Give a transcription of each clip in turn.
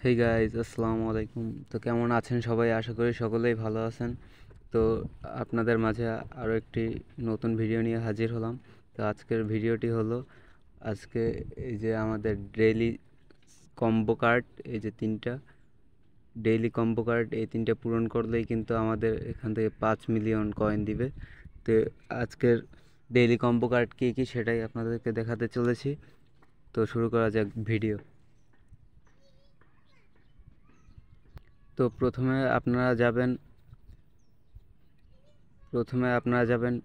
Hey guys, আসসালামু আলাইকুম। তো কেমন আছেন সবাই? আশা করি সকলেই ভালো আছেন। তো আপনাদের মাঝে আরও একটি নতুন ভিডিও নিয়ে হাজির হলাম। তো আজকের ভিডিওটি হলো আজকে এই যে আমাদের ডেইলি কম্বো কার্ড, এই যে তিনটা ডেইলি কম্বো কার্ড, এই তিনটা পূরণ করলেই কিন্তু আমাদের এখান থেকে 5 মিলিয়ন কয়েন দিবে। তো আজকের ডেইলি কম্বো কার্ড কী কী সেটাই আপনাদেরকে দেখাতে চলেছি। তো শুরু করা যাক ভিডিও। তো প্রথমে আপনারা যাবেন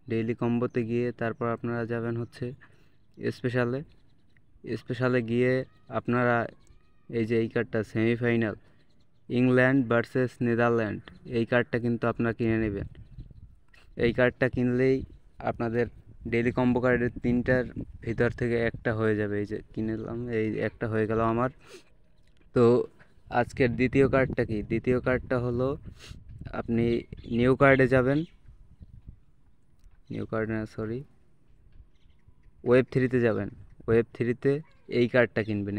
ডেইলি কম্বোতে গিয়ে তারপর আপনারা যাবেন হচ্ছে স্পেশালে গিয়ে আপনারা এই যে এই কার্ডটা সেমিফাইনাল ইংল্যান্ড ভার্সেস নেদারল্যান্ড, এই কার্ডটা কিন্তু আপনারা কিনে নেবেন। এই কার্ডটা কিনলেই আপনাদের ডেইলি কম্বো কার্ডের তিনটার ভিতর থেকে একটা হয়ে যাবে। এই যে কিনলাম, এই একটা হয়ে গেল আমার। তো আজকের দ্বিতীয় কার্ডটা কি? দ্বিতীয় কার্ডটা হলো আপনি নিউ কার্ডে যাবেন, নিউ কার্ড না সরি ওয়েব 3-তে যাবেন। ওয়েব 3-তে এই কার্ডটা কিনবেন।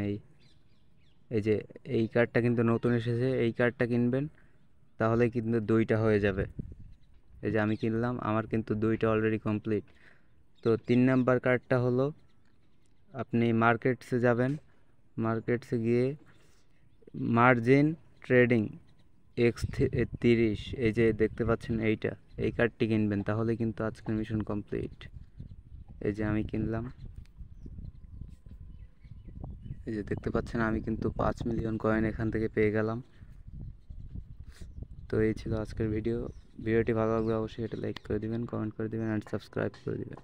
এই যে এই কার্ডটা কিন্তু নতুন এসেছে, এই কার্ডটা কিনবেন, তাহলে কিন্তু দুইটা হয়ে যাবে। এই যে আমি কিনলাম, আমার কিন্তু দুইটা অলরেডি কমপ্লিট। তো 3 নাম্বার কার্ডটা হলো আপনি মার্কেটসে যাবেন, মার্কেটসে গিয়ে মার্জিন ট্রেডিং X30, এই যে দেখতে পাচ্ছেন এইটা, এই কার্ডটি কিনবেন, তাহলে কিন্তু আজকের মিশন কমপ্লিট। এই যে আমি কিনলাম, এই যে দেখতে পাচ্ছেন আমি কিন্তু 5 মিলিয়ন কয়েন এখান থেকে পেয়ে গেলাম। তো এই ছিল আজকের ভিডিওটি ভালো লাগলে অবশ্যই এটা লাইক করে দিবেন, কমেন্ট করে দিবেন অ্যান্ড সাবস্ক্রাইব করে দিবেন।